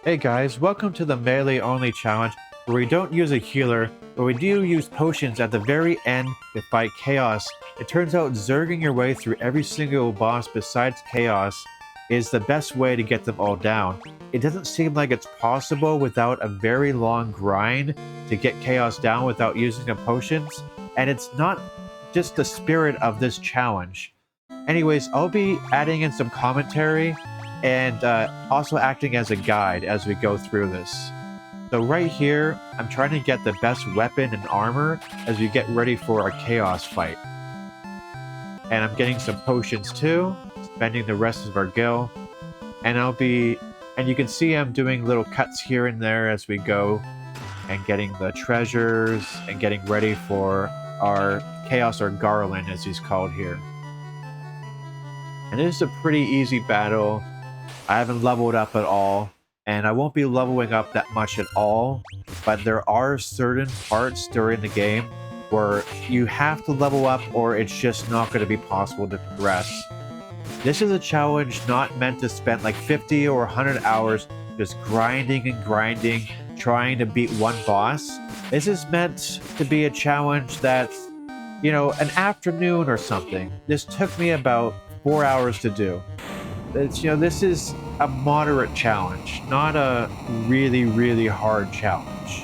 Hey guys, welcome to the melee only challenge where we don't use a healer, but we do use potions at the very end to fight chaos. It turns out zerging your way through every single boss besides chaos is the best way to get them all down. It doesn't seem like it's possible without a very long grind to get chaos down without using the potions, and it's not just the spirit of this challenge. Anyways, I'll be adding in some commentary and also acting as a guide as we go through this. So right here, I'm trying to get the best weapon and armor as we get ready for our chaos fight. And I'm getting some potions too, spending the rest of our gil. And you can see I'm doing little cuts here and there as we go and getting the treasures and getting ready for our chaos, or garland as he's called here. And this is a pretty easy battle. I haven't leveled up at all, and I won't be leveling up that much at all, but there are certain parts during the game where you have to level up or it's just not going to be possible to progress. This is a challenge not meant to spend like 50 or 100 hours just grinding and grinding, trying to beat one boss. This is meant to be a challenge that's, you know, an afternoon or something. This took me about 4 hours to do. This is a moderate challenge, not a really hard challenge.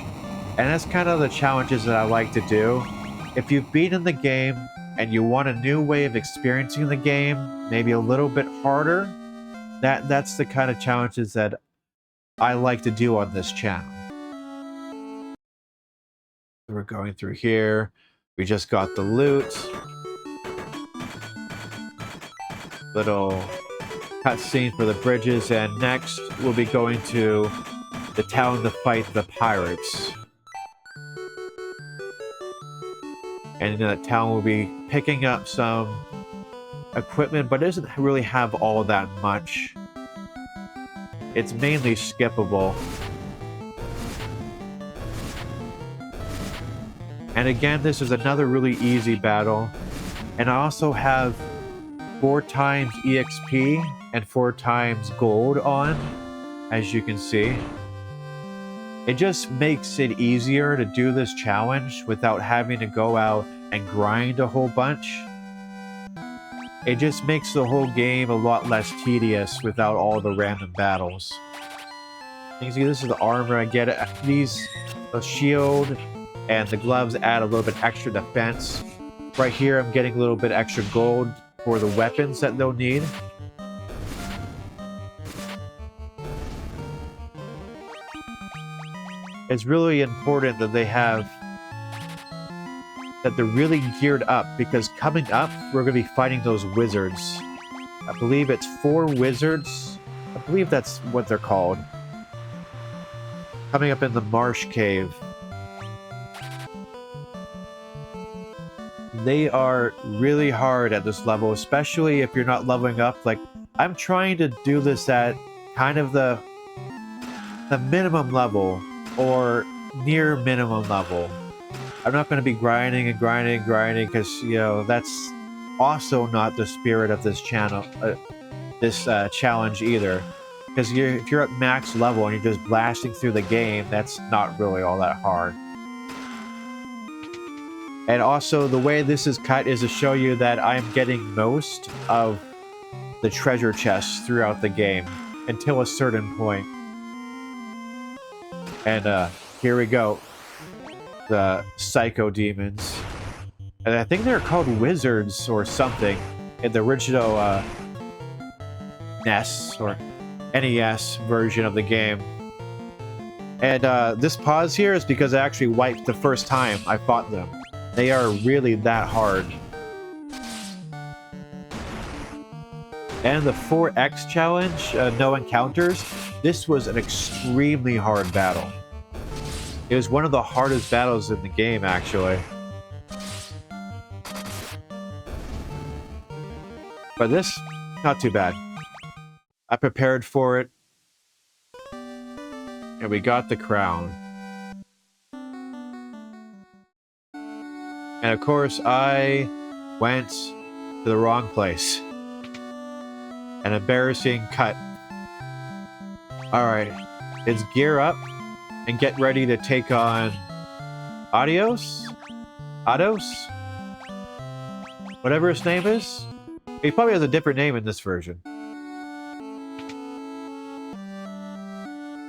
And that's kind of the challenges that I like to do. If you've beaten the game and you want a new way of experiencing the game, maybe a little bit harder, that's the kind of challenges that I like to do on this channel. We're going through here. We just got the loot. Little cutscene for the bridges, and next we'll be going to the town to fight the pirates. And in that town we'll be picking up some equipment, but it doesn't really have all that much. It's mainly skippable. And again, this is another really easy battle. And I also have 4 times EXP and 4 times gold on, as you can see. It just makes it easier to do this challenge without having to go out and grind a whole bunch. It just makes the whole game a lot less tedious without all the random battles. You can see this is the armor. I get it. The shield and the gloves add a little bit extra defense. Right here I'm getting a little bit extra gold for the weapons that they'll need. It's really important that they're really geared up, because coming up we're going to be fighting those wizards. I believe it's 4 wizards. I believe that's what they're called. Coming up in the marsh cave. They are really hard at this level, especially if you're not leveling up. Like, I'm trying to do this at kind of the minimum level, or near minimum level. I'm not going to be grinding and grinding and grinding, because, you know, that's also not the spirit of this channel, challenge either. Because if you're at max level and you're just blasting through the game, that's not really all that hard. And also, the way this is cut is to show you that I'm getting most of the treasure chests throughout the game until a certain point. And here we go. The psycho demons. And I think they're called wizards or something in the original NES or NES version of the game. And this pause here is because I actually wiped the first time I fought them. They are really that hard. And the 4X challenge, no encounters, this was an extremely hard battle. It was one of the hardest battles in the game, actually. But this, not too bad. I prepared for it. And we got the crown. And of course, I went to the wrong place. An embarrassing cut. Alright. is gear up and get ready to take on Adios? Whatever his name is. He probably has a different name in this version.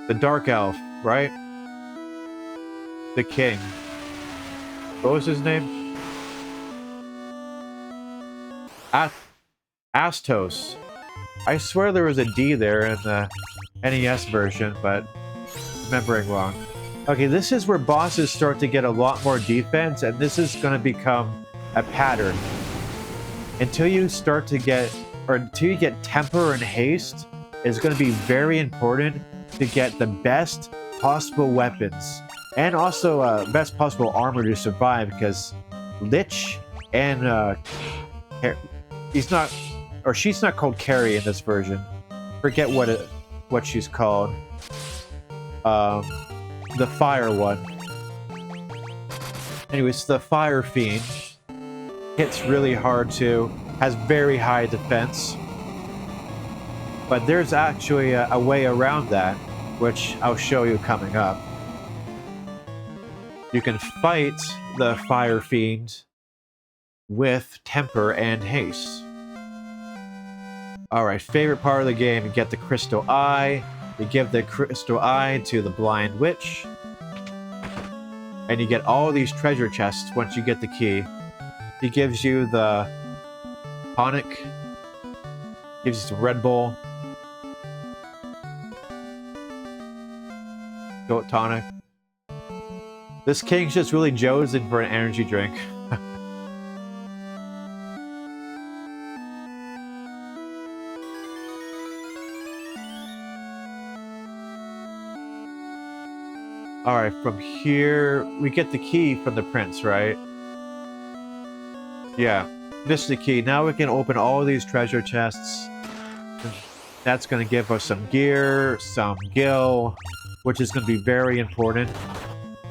The Dark Elf, right? The King. What was his name? Astos. I swear there was a D there in the NES version, but remembering wrong. Okay, this is where bosses start to get a lot more defense, and this is going to become a pattern. Until you start to get, or until you get temper and haste, it's going to be very important to get the best possible weapons. And also best possible armor to survive, because Lich and he's not, or she's not called Carrie in this version. Forget what she's called. The Fire one. Anyways, the Fire Fiend hits really hard too, has very high defense. But there's actually a way around that, which I'll show you coming up. You can fight the Fire Fiend with temper and haste. Alright, favorite part of the game, you get the Crystal Eye. You give the Crystal Eye to the Blind Witch. And you get all these treasure chests once you get the key. He gives you the tonic. Gives you some Red Bull. Goat tonic. This king's just really jonesing for an energy drink. Alright, from here, we get the key from the prince, right? Yeah, this is the key. Now we can open all these treasure chests. That's going to give us some gear, some gil, which is going to be very important,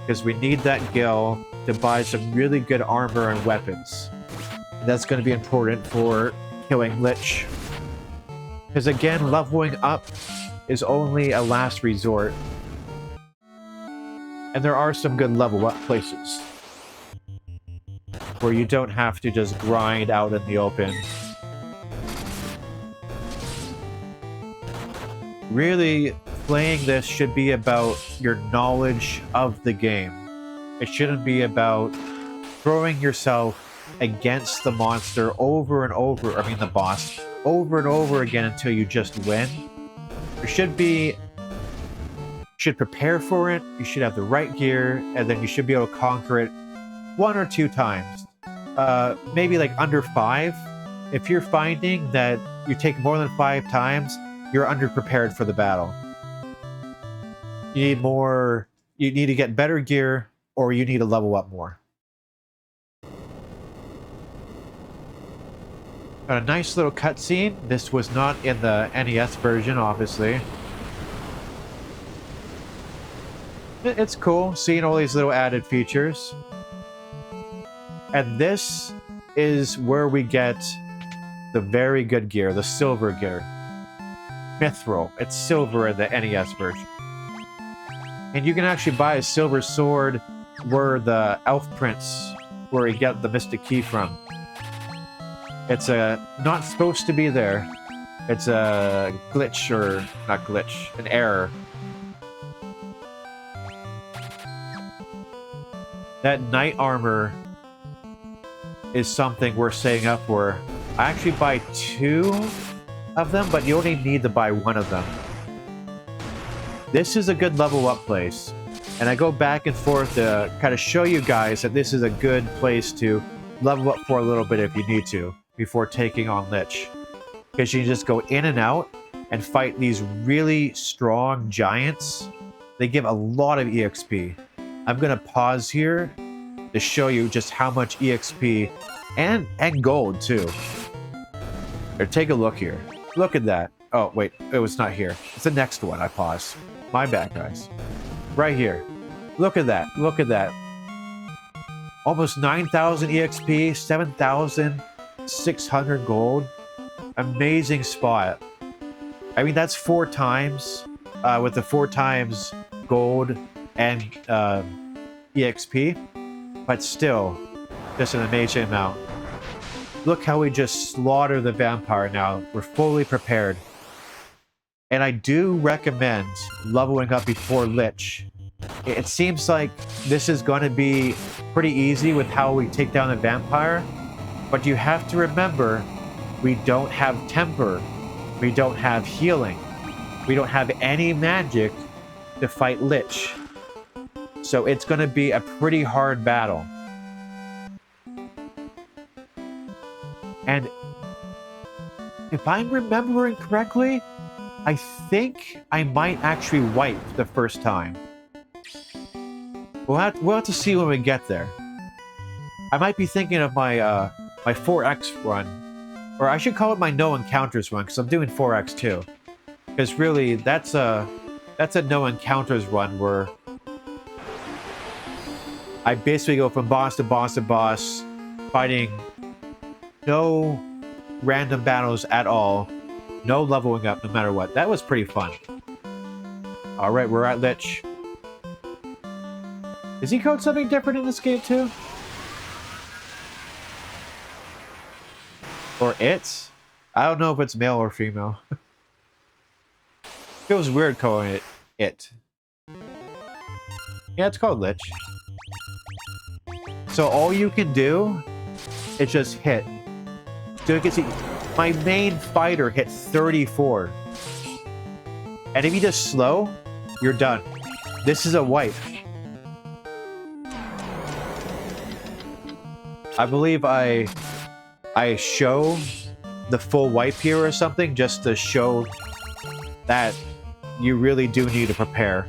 because we need that gil to buy some really good armor and weapons. And that's going to be important for killing Lich. Because again, leveling up is only a last resort. And there are some good level up places where you don't have to just grind out in the open. Really, playing this should be about your knowledge of the game. It shouldn't be about throwing yourself against the monster over and over, I mean the boss, over and over again until you just win. There should be... You should prepare for it, you should have the right gear, and then you should be able to conquer it 1 or 2 times. Maybe like under 5. If you're finding that you take more than 5 times, you're underprepared for the battle. You need more, you need to get better gear, or you need to level up more. Got a nice little cutscene. This was not in the NES version, obviously. It's cool, seeing all these little added features. And this is where we get the very good gear, the silver gear. Mithril. It's silver in the NES version. And you can actually buy a silver sword where the Elf Prince, where you get the Mystic Key from. It's not supposed to be there. It's a glitch, or not glitch, an error. That knight armor is something we're setting up for. I actually buy 2 of them, but you only need to buy 1 of them. This is a good level up place. And I go back and forth to kind of show you guys that this is a good place to level up for a little bit if you need to, before taking on Lich. Because you can just go in and out and fight these really strong giants. They give a lot of EXP. I'm going to pause here to show you just how much EXP and gold too. Here, take a look here. Look at that. Oh, wait, it was not here. It's the next one. I paused. My bad, guys. Right here. Look at that. Look at that. Almost 9,000 EXP, 7,600 gold. Amazing spot. I mean, that's 4 times with the 4 times gold and EXP, but still, just an amazing amount. Look how we just slaughter the vampire now. We're fully prepared. And I do recommend leveling up before Lich. It seems like this is going to be pretty easy with how we take down the vampire, but you have to remember, we don't have temper, we don't have healing, we don't have any magic to fight Lich. So it's going to be a pretty hard battle. And if I'm remembering correctly, I think I might actually wipe the first time. We'll have to see when we get there. I might be thinking of my my 4X run, or I should call it my no encounters run, because I'm doing 4X too. Because really, that's a no encounters run where I basically go from boss to boss to boss, fighting no random battles at all, no leveling up no matter what. That was pretty fun. Alright, we're at Lich. Is he called something different in this game too? Or it? I don't know if it's male or female. Feels weird calling it. Yeah, it's called Lich. So all you can do is just hit. So you can see, my main fighter hit 34. And if you just slow, you're done. This is a wipe. I believe I show the full wipe here or something, just to show that you really do need to prepare.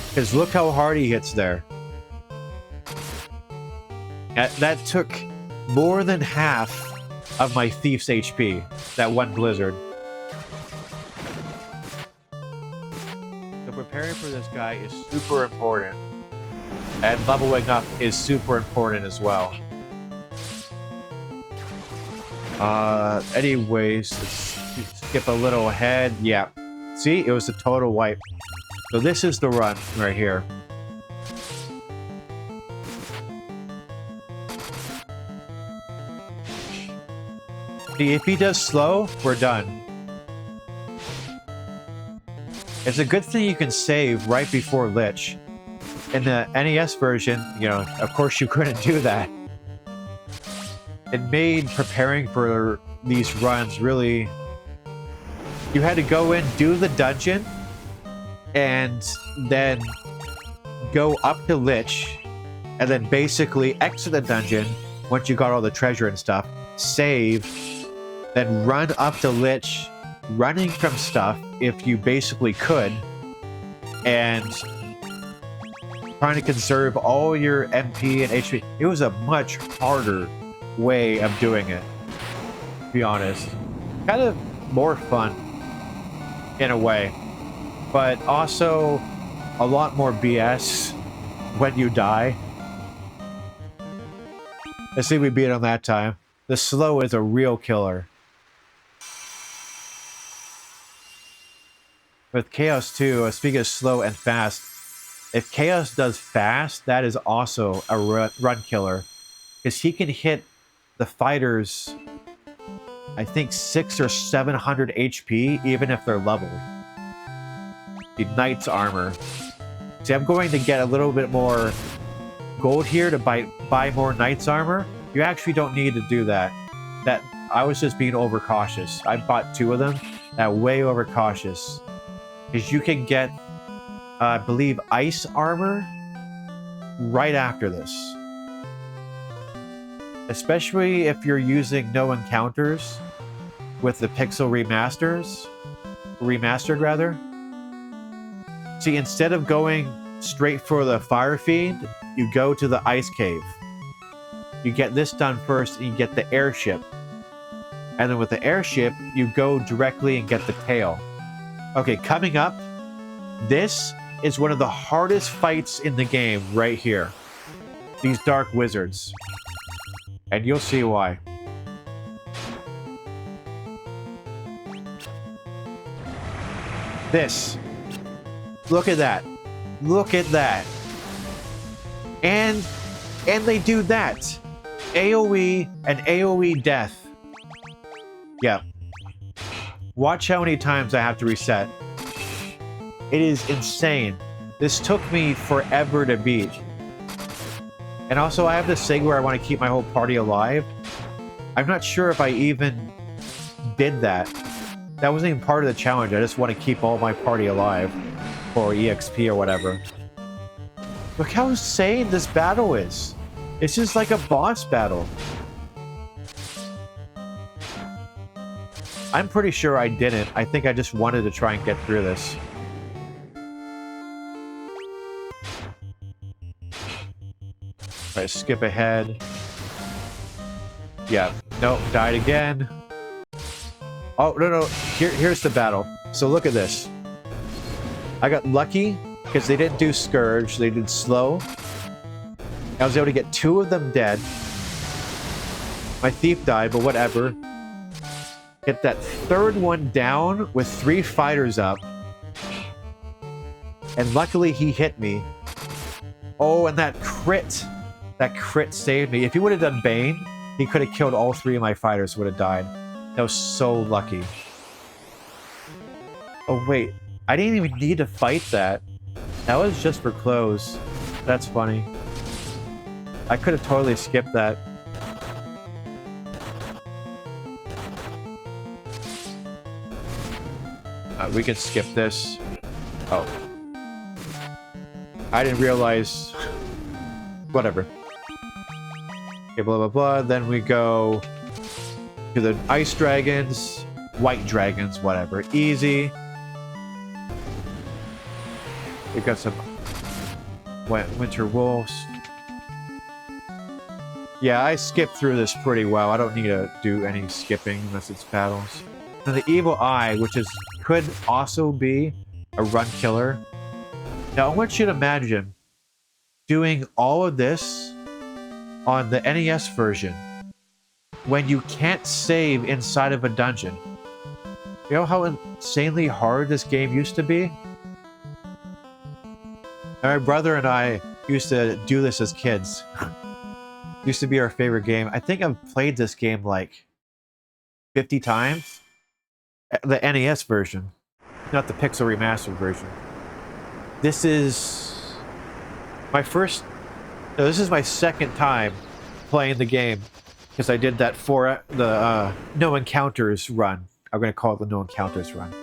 Because look how hard he hits there. That took more than half of my Thief's HP, that one blizzard. So preparing for this guy is super important. And leveling up is super important as well. Anyways, let's skip a little ahead. Yeah. See, it was a total wipe. So this is the run right here. See, if he does slow, we're done. It's a good thing you can save right before Lich. In the NES version, you know, of course you couldn't do that. It made preparing for these runs really... You had to go in, do the dungeon, and then go up to Lich, and then basically exit the dungeon once you got all the treasure and stuff, save, then run up to Lich, running from stuff if you basically could, and trying to conserve all your MP and HP. It was a much harder way of doing it, to be honest. Kind of more fun, in a way. But also, a lot more BS when you die. Let's see if we beat him that time. The slow is a real killer. With Chaos 2, speaking of slow and fast, if Chaos does fast, that is also a run killer. Because he can hit the fighters, I think 600 or 700 HP, even if they're leveled. The Knight's Armor. See, I'm going to get a little bit more gold here to buy more Knight's Armor. You actually don't need to do that. I was just being overcautious. I bought 2 of them. That way overcautious. Because you can get, I believe, Ice Armor right after this. Especially if you're using no encounters with the Pixel Remastered rather. See, instead of going straight for the Fire Fiend, you go to the Ice Cave. You get this done first and you get the airship. And then with the airship, you go directly and get the tail. Okay, coming up, this is one of the hardest fights in the game right here. These Dark Wizards. And you'll see why. This. Look at that. Look at that. And they do that. AoE and AoE death. Yeah. Watch how many times I have to reset. It is insane. This took me forever to beat. And also, I have this thing where I want to keep my whole party alive. I'm not sure if I even did that. That wasn't even part of the challenge. I just want to keep all my party alive. Or EXP or whatever. Look how insane this battle is. It's just like a boss battle. I'm pretty sure I didn't. I think I just wanted to try and get through this. Alright, skip ahead. Yeah. Nope, died again. Oh, no. Here's the battle. So look at this. I got lucky because they didn't do Scourge. They did slow. I was able to get 2 of them dead. My thief died, but whatever. Get that 3rd one down with 3 fighters up. And luckily he hit me. Oh, and that crit. That crit saved me. If he would have done Bane, he could have killed all 3 of my fighters, would have died. That was so lucky. Oh, wait. I didn't even need to fight that. That was just for clothes. That's funny. I could have totally skipped that. We can skip this. Oh. I didn't realize... Whatever. Okay, blah, blah, blah. Then we go to the ice dragons, white dragons, whatever. Easy. We've got some winter wolves. Yeah, I skipped through this pretty well. I don't need to do any skipping unless it's battles. And the evil eye, which could also be a run killer. Now, I want you to imagine doing all of this on the NES version when you can't save inside of a dungeon. You know how insanely hard this game used to be? My brother and I used to do this as kids. Used to be our favorite game. I think I've played this game like 50 times. The NES version, not the Pixel Remastered version. This is my first... No, this is my 2nd time playing the game. Because I did that for the No Encounters run. I'm going to call it the No Encounters run.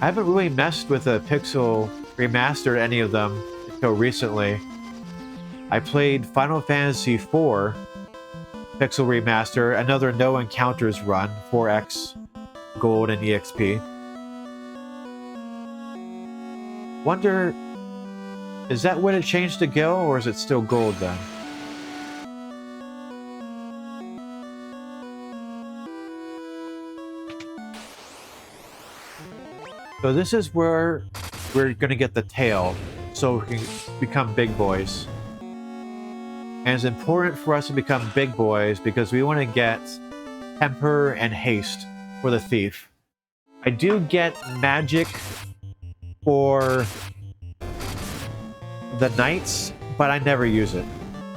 I haven't really messed with a Pixel Remastered, any of them, until recently. I played Final Fantasy IV Pixel Remaster, another No Encounters run, 4X, Gold, and EXP. Wonder, is that when it changed to Gil, or is it still Gold then? So this is where we're gonna get the tail, so we can become big boys. And it's important for us to become big boys because we want to get temper and haste for the thief. I do get magic for the knights, but I never use it.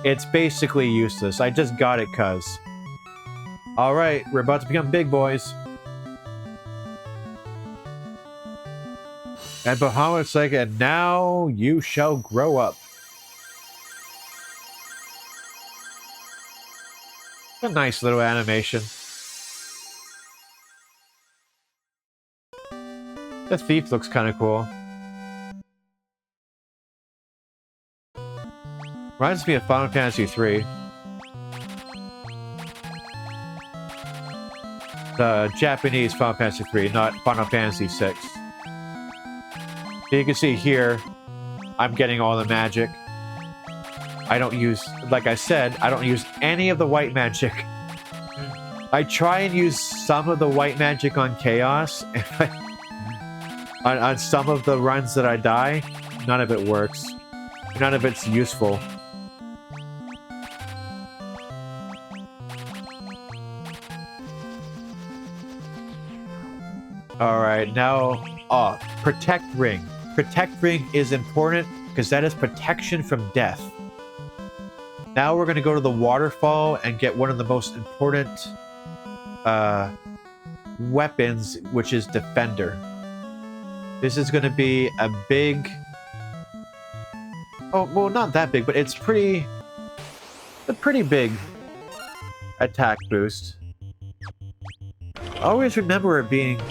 It's basically useless. I just got it cuz. Alright, we're about to become big boys. And Bahamut's like, and now you shall grow up. A nice little animation. The thief looks kind of cool. Reminds me of Final Fantasy III. The Japanese Final Fantasy III, not Final Fantasy VI. You can see here, I'm getting all the magic. I don't use, like I said, I don't use any of the white magic. I try and use some of the white magic on Chaos. on some of the runs that I die, none of it works. None of it's useful. Alright, now... Oh, Protect Ring. Protect Ring is important because that is protection from death. Now we're going to go to the waterfall and get one of the most important weapons, which is Defender. This is going to be a big... Oh, well, not that big, but it's a pretty big attack boost. Always remember it being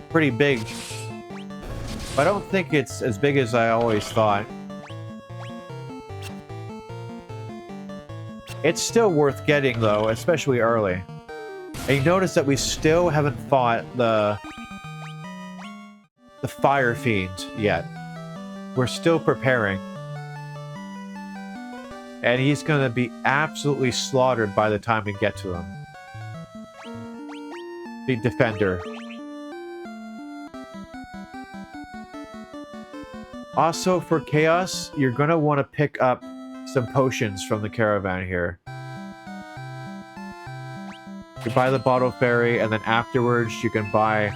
pretty big. But I don't think it's as big as I always thought. It's still worth getting, though, especially early. And you notice that we still haven't fought the Fire Fiend yet. We're still preparing. And he's gonna be absolutely slaughtered by the time we get to him. The Defender. Also, for Chaos, you're gonna want to pick up some potions from the caravan here. You buy the bottle fairy, and then afterwards you can buy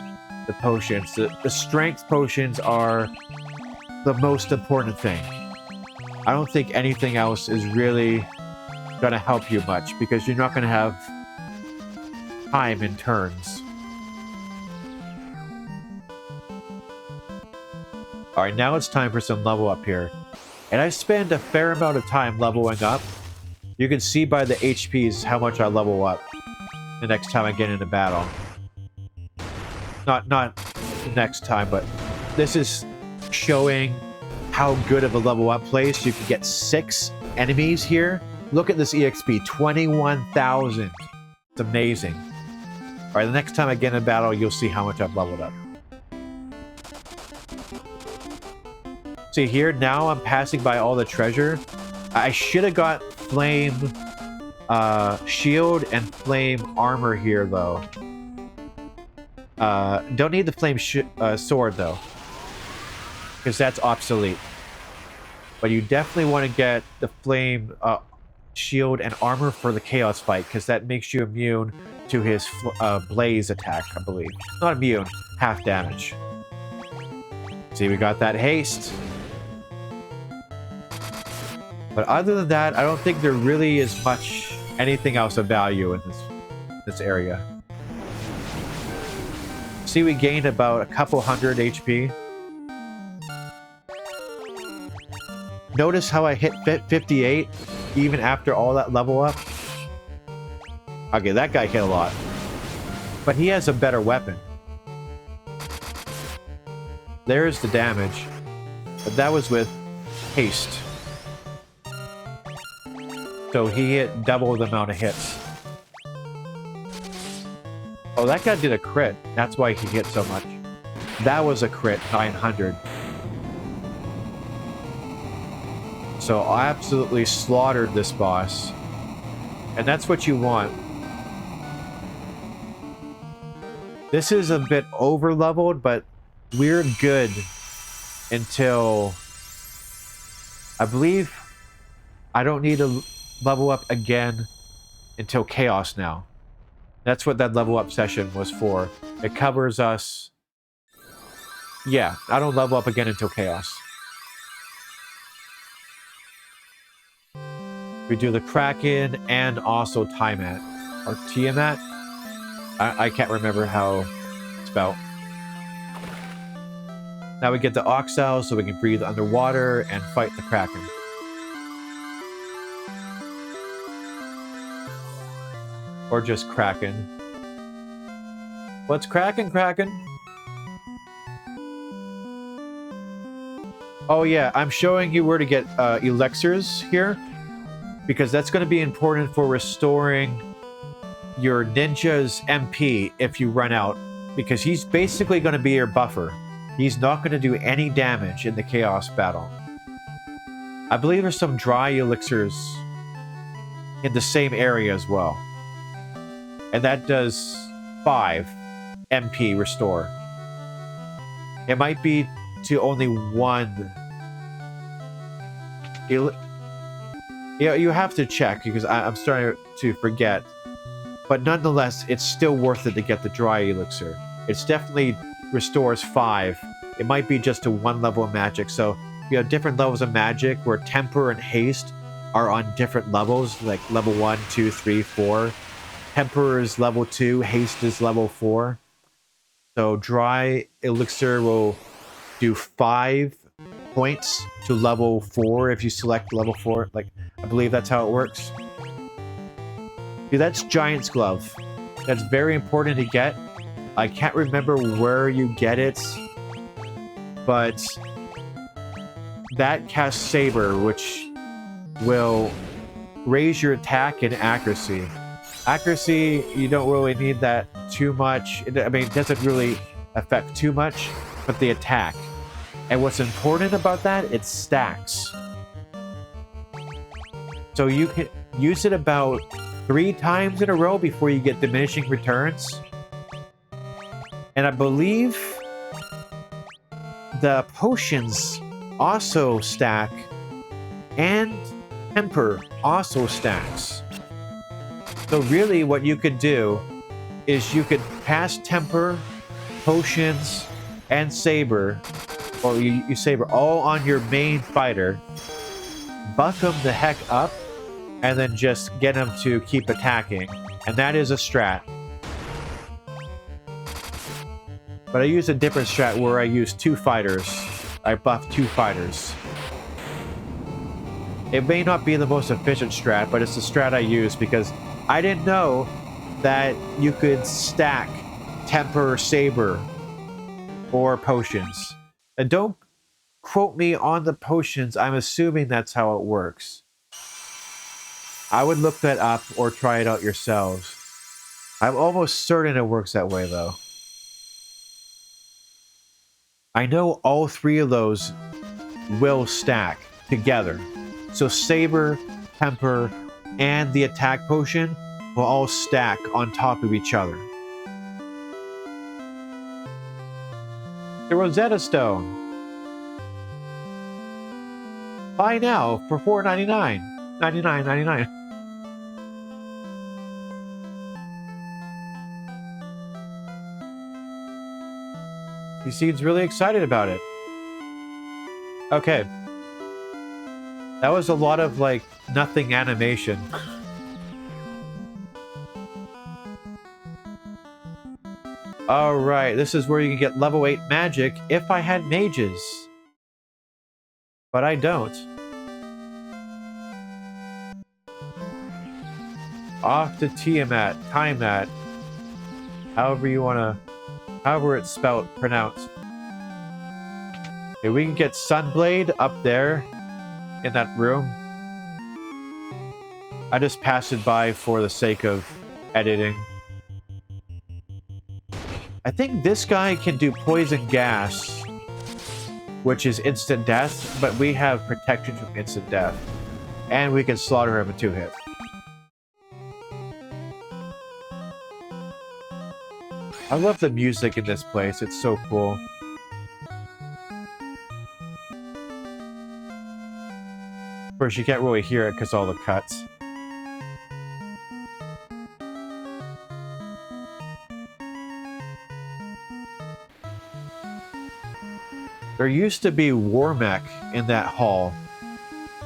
the potions. The strength potions are the most important thing. I don't think anything else is really gonna help you much, because you're not gonna have time in turns. Alright, now it's time for some level up here. And I spend a fair amount of time leveling up. You can see by the HPs how much I level up the next time I get into battle. Not the next time, but this is showing how good of a level up place. You can get 6 enemies here. Look at this EXP, 21,000. It's amazing. Alright, the next time I get in battle, you'll see how much I've leveled up. See here, now I'm passing by all the treasure. I should have got flame shield and flame armor here, though. Don't need the flame sword, though, because that's obsolete. But you definitely want to get the flame shield and armor for the Chaos fight, because that makes you immune to his blaze attack, I believe. Not immune, half damage. See, we got that haste. But other than that, I don't think there really is much anything else of value in this area. See, we gained about a couple hundred HP. Notice how I hit 58 even after all that level up? Okay, that guy hit a lot. But he has a better weapon. There's the damage. But that was with haste. So he hit double the amount of hits. Oh, that guy did a crit. That's why he hit so much. That was a crit, 900. So I absolutely slaughtered this boss. And that's what you want. This is a bit over-leveled, but we're good until... I believe I don't need to level up again until Chaos now. That's what that level up session was for. It covers us... Yeah, I don't level up again until Chaos. We do the Kraken and also Tiamat. Or Tiamat? I can't remember how it's spelled. Now we get the Oxyle so we can breathe underwater and fight the Kraken. Or just Kraken. What's Kraken? Oh yeah, I'm showing you where to get elixirs here, because that's going to be important for restoring your ninja's MP if you run out, because he's basically going to be your buffer. He's not going to do any damage in the Chaos battle. I believe there's some dry elixirs in the same area as well. And that does 5 MP restore. It might be to only 1. Yeah, you have to check, because I'm starting to forget. But nonetheless, it's still worth it to get the dry elixir. It's definitely restores 5. It might be just to 1 level of magic. So you have different levels of magic where temper and haste are on different levels, like level 1, 2, 3, 4. Temper is level 2, haste is level 4. So dry elixir will do 5 points to level 4 if you select level 4. Like, I believe that's how it works. Dude, that's Giant's Glove. That's very important to get. I can't remember where you get it, but that casts Saber, which will raise your attack and accuracy. Accuracy, you don't really need that too much. I mean, it doesn't really affect too much, but the attack. And what's important about that, it stacks. So you can use it about 3 times in a row before you get diminishing returns. And I believe the potions also stack, and temper also stacks. So really what you could do is you could pass temper, potions, and saber, or you saber all on your main fighter, buff him the heck up, and then just get him to keep attacking. And that is a strat. But I use a different strat where I use 2 fighters. I buff 2 fighters. It may not be the most efficient strat, but it's the strat I use because I didn't know that you could stack temper, saber, or potions. And don't quote me on the potions. I'm assuming that's how it works. I would look that up or try it out yourselves. I'm almost certain it works that way, though. I know all 3 of those will stack together. So Saber, Temper, and the attack potion will all stack on top of each other. The Rosetta Stone. Buy now for $4.99. $99.99. He seems really excited about it. Okay. That was a lot of, like, nothing animation. Alright, this is where you can get level 8 magic if I had mages. But I don't. Off to Tiamat, Tiamat. However you wanna... However it's spelled, pronounced. Okay, we can get Sunblade up there in that room. I just passed it by for the sake of editing. I think this guy can do poison gas, which is instant death, but we have protection from instant death. And we can slaughter him in 2 hits. I love the music in this place, it's so cool. Of course, you can't really hear it because all the cuts. There used to be Warmech in that hall.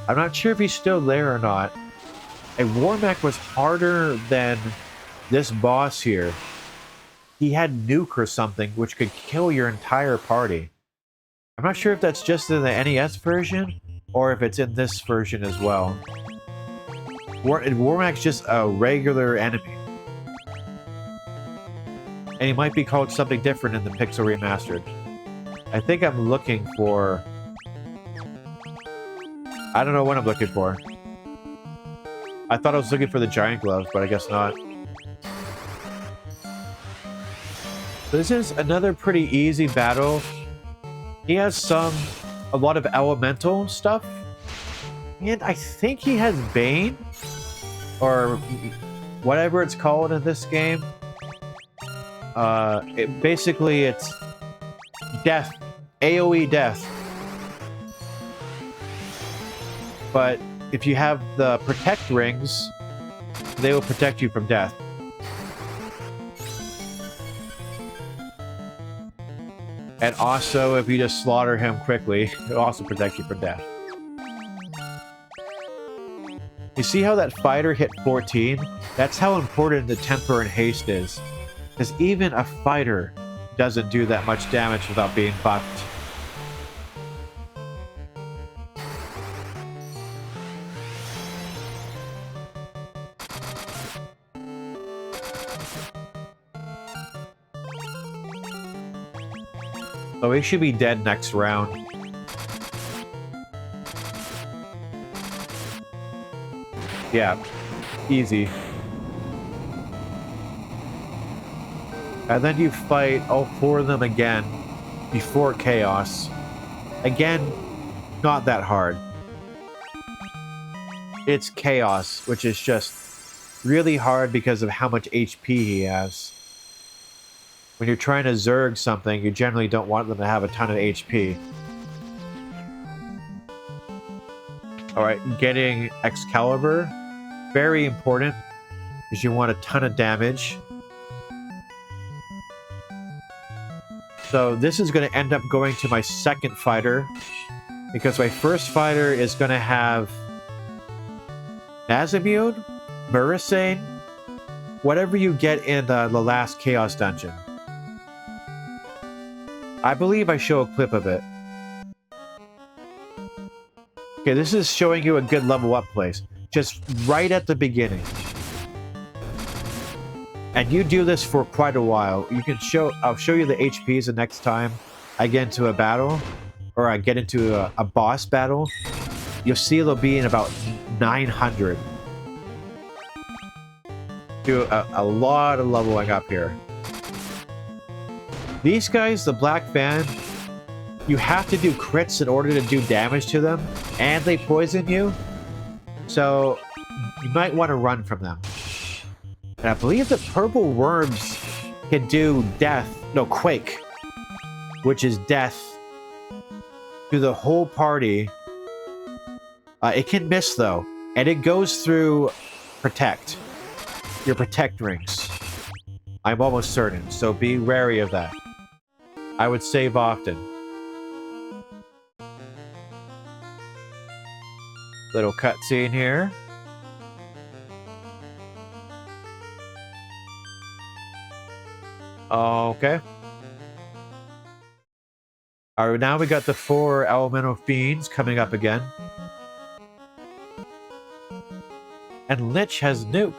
I'm not sure if he's still there or not. And Warmech was harder than this boss here. He had nuke or something, which could kill your entire party. I'm not sure if that's just in the NES version, or if it's in this version as well. Warmech's just a regular enemy. And he might be called something different in the Pixel Remastered. I think I'm looking for... I don't know what I'm looking for. I thought I was looking for the giant glove, but I guess not. This is another pretty easy battle. He has a lot of elemental stuff. And I think he has Bane. Or whatever it's called in this game. Basically, it's death. AoE death. But if you have the protect rings, they will protect you from death. And also, if you just slaughter him quickly, it'll also protect you from death. You see how that fighter hit 14? That's how important the temper and haste is. Because even a fighter doesn't do that much damage without being buffed. So he should be dead next round. Yeah, easy. And then you fight all 4 of them again before Chaos. Again, not that hard. It's Chaos, which is just really hard because of how much HP he has. When you're trying to Zerg something, you generally don't want them to have a ton of HP. Alright, getting Excalibur. Very important, because you want a ton of damage. So this is going to end up going to my second fighter, because my first fighter is going to have Nazimune, Murasane, whatever you get in the last Chaos Dungeon. I believe I show a clip of it. Okay, this is showing you a good level up place. Just right at the beginning. And you do this for quite a while. You can I'll show you the HPs the next time I get into a battle. Or I get into a boss battle. You'll see it'll be in about 900. Do a lot of leveling up here. These guys, the Black Fan, you have to do crits in order to do damage to them, and they poison you, so you might want to run from them. And I believe the purple worms can do quake, which is death to the whole party. It can miss though, and it goes through protect, your protect rings. I'm almost certain, so be wary of that. I would save often. Little cutscene here. Okay. Alright, now we got the 4 elemental fiends coming up again. And Lich has nuke.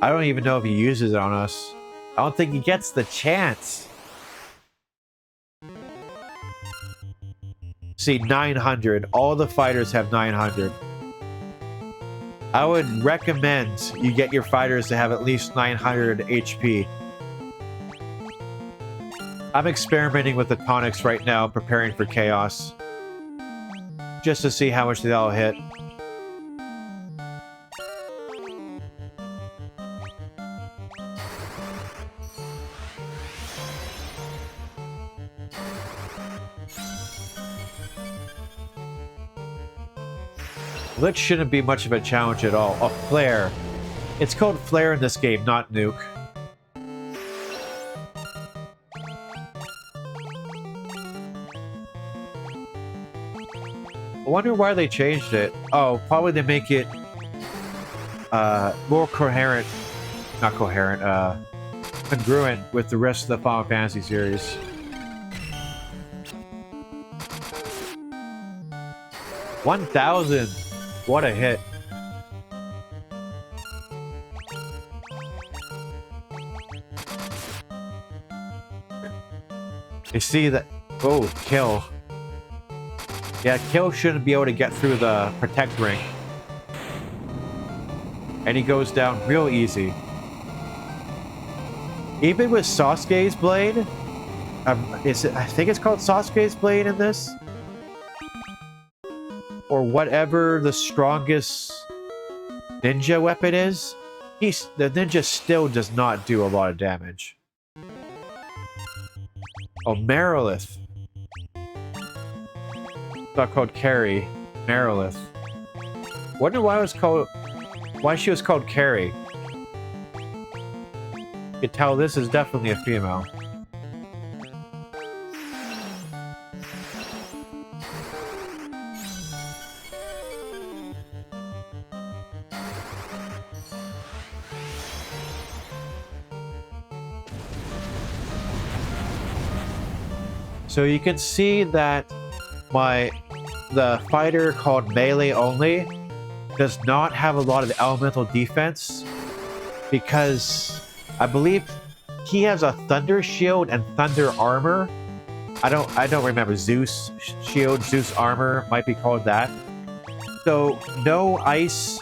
I don't even know if he uses it on us. I don't think he gets the chance. See, 900. All the fighters have 900. I would recommend you get your fighters to have at least 900 HP. I'm experimenting with the tonics right now, preparing for Chaos. Just to see how much they all hit. Lich shouldn't be much of a challenge at all. Oh, Flare. It's called Flare in this game, not Nuke. I wonder why they changed it. Oh, probably to make it more coherent. Not coherent, congruent with the rest of the Final Fantasy series. $1,000! What a hit. You see that? Oh, kill. Yeah, kill shouldn't be able to get through the protect ring. And he goes down real easy. Even with Sasuke's blade, I think it's called Sasuke's blade in this? Or whatever the strongest ninja weapon is, the ninja still does not do a lot of damage. Oh, Merilith. It's not called Carrie. Merilith. Wonder why she was called Carrie. You can tell this is definitely a female. So you can see that the fighter called Melee Only does not have a lot of elemental defense because I believe he has a Thunder Shield and Thunder Armor. I don't remember. Zeus Shield, Zeus Armor might be called that. So no ice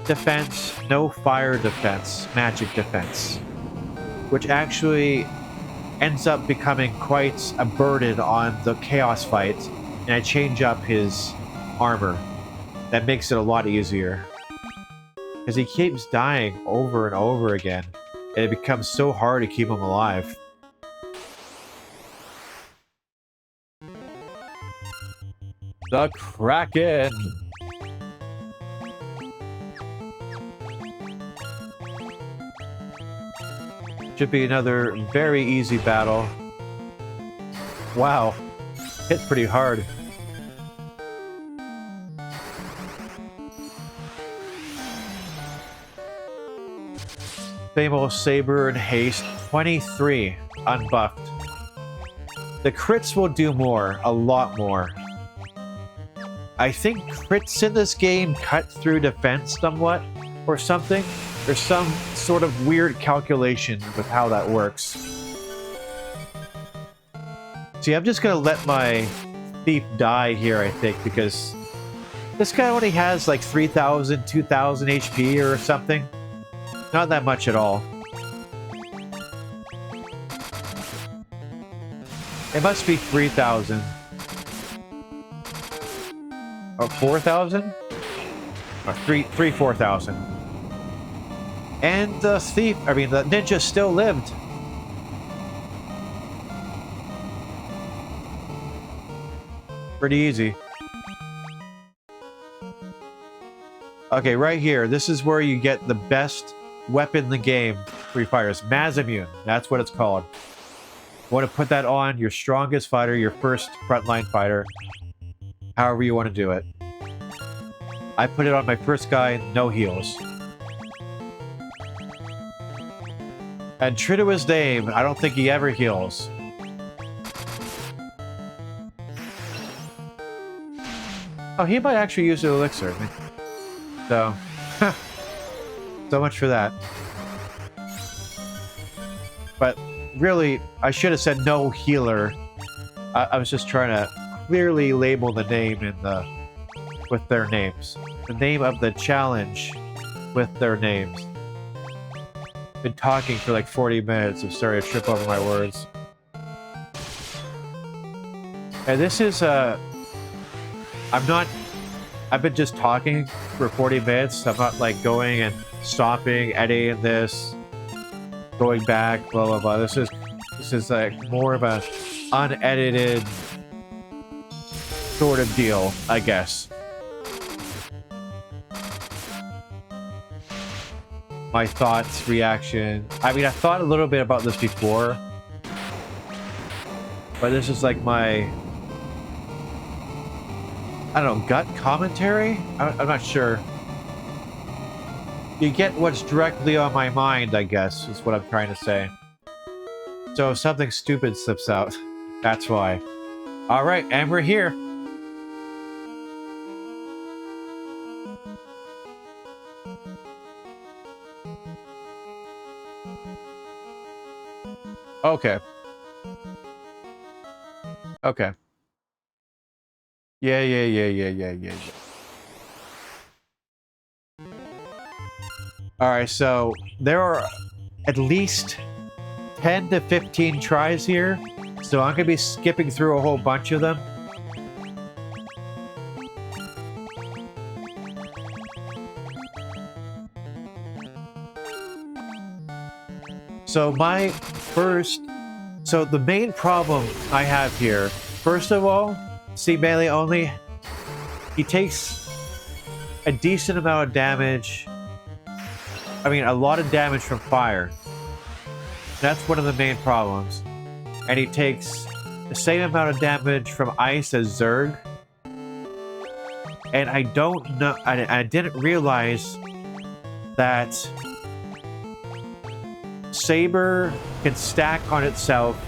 defense, no fire defense, magic defense, which actually ends up becoming quite a burden on the Chaos fight, and I change up his armor. That makes it a lot easier. Because he keeps dying over and over again, and it becomes so hard to keep him alive. The Kraken! Should be another very easy battle. Wow, hit pretty hard. Same old Saber and Haste, 23 unbuffed. The crits will do more, a lot more. I think crits in this game cut through defense somewhat, or something. There's some sort of weird calculation with how that works. See, I'm just gonna let my thief die here, I think, because this guy only has like 3,000, 2,000 HP or something. Not that much at all. It must be 3,000. Or 4,000? Or 4,000. And the thief, the ninja still lived. Pretty easy. Okay, right here. This is where you get the best weapon in the game. Free Fighters. Mazimune. That's what it's called. You want to put that on your strongest fighter, your first frontline fighter. However you want to do it. I put it on my first guy, no heals. And true to his name, I don't think he ever heals. Oh, he might actually use the elixir. So, so much for that. But really, I should have said no healer. I was just trying to clearly label the name in with their names. The name of the challenge with their names. Been talking for like 40 minutes. I'm sorry to trip over my words. And this is I've been just talking for 40 minutes. I'm not like going and stopping, editing this, going back, blah blah blah. This is like more of a unedited sort of deal, I guess. My thoughts, reaction. I mean, I thought a little bit about this before, but this is like my, I don't know, gut commentary? I'm not sure. You get what's directly on my mind, I guess, is what I'm trying to say. So if something stupid slips out, that's why. Alright, and we're here. Okay. Okay. Yeah. Alright, so there are at least 10 to 15 tries here, so I'm gonna be skipping through a whole bunch of them. So the main problem I have here, first of all, see Melee Only, he takes a decent amount of damage. I mean, a lot of damage from fire. That's one of the main problems. And he takes the same amount of damage from ice as Zerg. And I don't know, I didn't realize that Saber can stack on itself,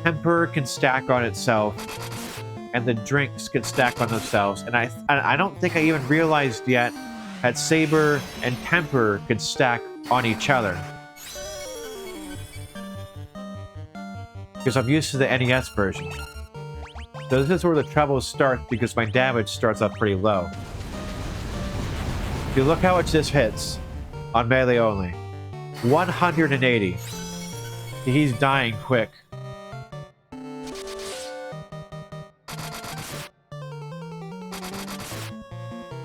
Temper can stack on itself, and the drinks can stack on themselves. And I don't think I even realized yet that Saber and Temper could stack on each other. Because I'm used to the NES version. So this is where the trouble starts because my damage starts off pretty low. If you look how much this hits on melee only. 180. He's dying quick.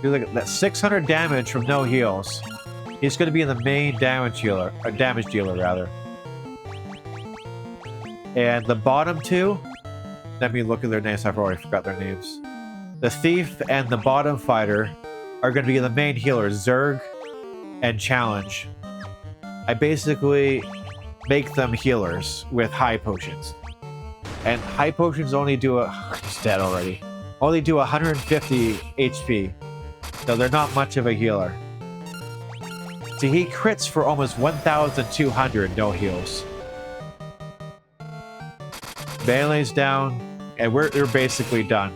You look at that 600 damage from no heals. He's going to be in the main damage dealer, or damage dealer rather. And the bottom two, let me look at their names. I've already forgot their names. The Thief and the Bottom Fighter are going to be the main healers, Zerg and Challenge. I basically make them healers with high potions. And high potions only do he's dead already. Only do 150 HP. So they're not much of a healer. See, he crits for almost 1,200 no heals. Melee's down, and we're basically done.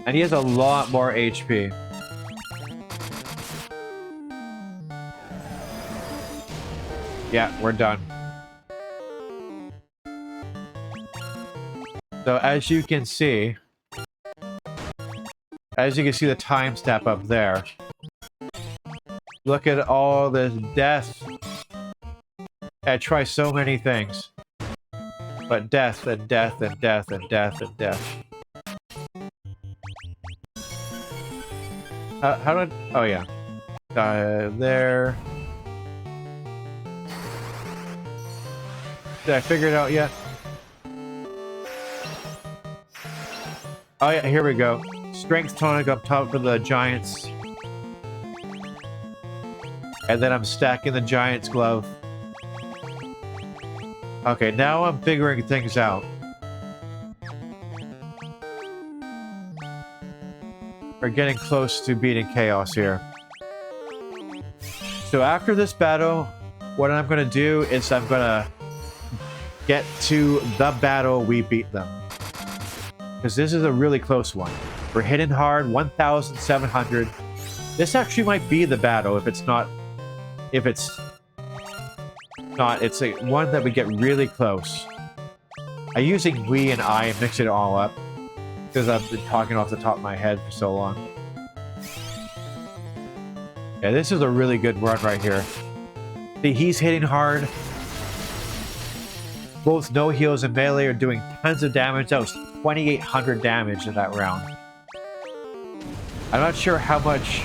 And he has a lot more HP. Yeah, we're done. So as you can see the time step up there. Look at all this death. I try so many things. But death and death and death and death and death. How did... Oh, yeah. There. Did I figure it out yet? Oh, yeah, here we go. Strength tonic up top for the Giants. And then I'm stacking the Giant's glove. Okay, now I'm figuring things out. We're getting close to beating Chaos here. So after this battle, what I'm going to do is I'm going to get to the battle we beat them. Because this is a really close one. We're hitting hard, 1,700. This actually might be the battle if it's not... If it's not, it's a one that we get really close. I'm using we and I and mix it all up. Because I've been talking off the top of my head for so long. Yeah, this is a really good run right here. See, he's hitting hard. Both no heals and melee are doing tons of damage. That was 2,800 damage in that round. I'm not sure how much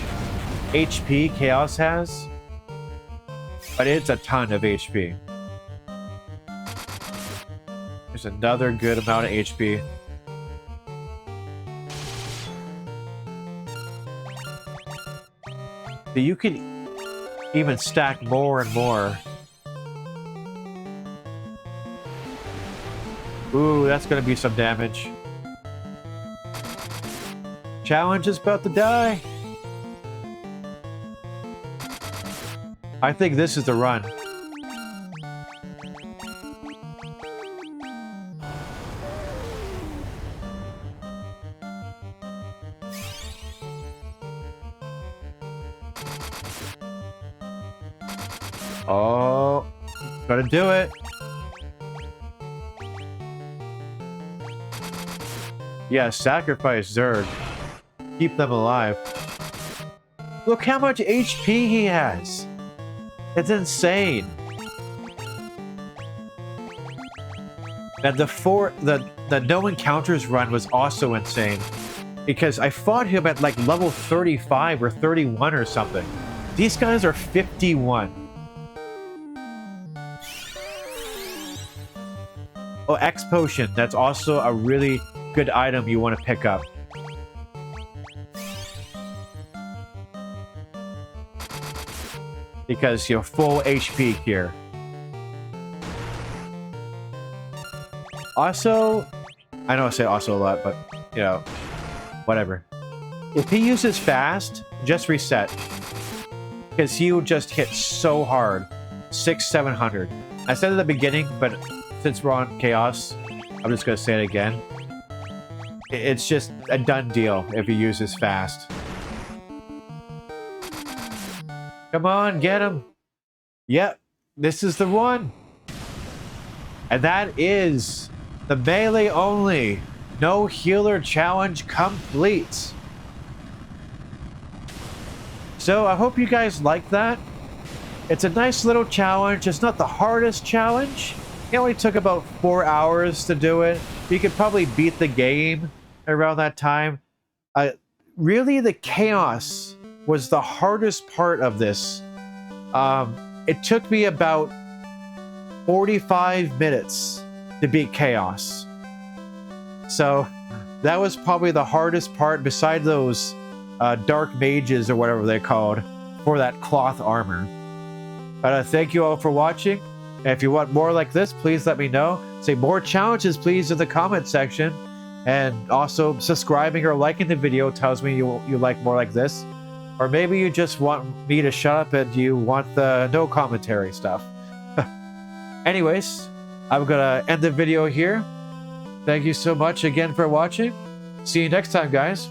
HP Chaos has. But it's a ton of HP. There's another good amount of HP. So you can even stack more and more. Ooh, that's gonna be some damage. Challenge is about to die. I think this is the run. Oh, gotta do it. Yeah, sacrifice Zerg. Keep them alive. Look how much HP he has. It's insane. And the no encounters run was also insane. Because I fought him at like level 35 or 31 or something. These guys are 51. Oh, X Potion. That's also a really good item you want to pick up. because you're full HP here. Also, I know I say also a lot, but you know, whatever. If he uses fast, just reset. Because he will just hit so hard. 600-700. I said at the beginning, but since we're on Chaos, I'm just going to say it again. It's just a done deal if he uses fast. Come on, get him. Yep, this is the one. And that is the melee only. No healer challenge complete. So I hope you guys like that. It's a nice little challenge. It's not the hardest challenge. It only took about 4 hours to do it. You could probably beat the game around that time. Really, the chaos was the hardest part of this. It took me about 45 minutes to beat chaos. So that was probably the hardest part beside those dark mages or whatever they're called for that cloth armor. But thank you all for watching. And if you want more like this, please let me know. Say more challenges, please, in the comment section. And also subscribing or liking the video tells me you like more like this. Or maybe you just want me to shut up and you want the no commentary stuff. Anyways, I'm gonna end the video here. Thank you so much again for watching. See you next time, guys.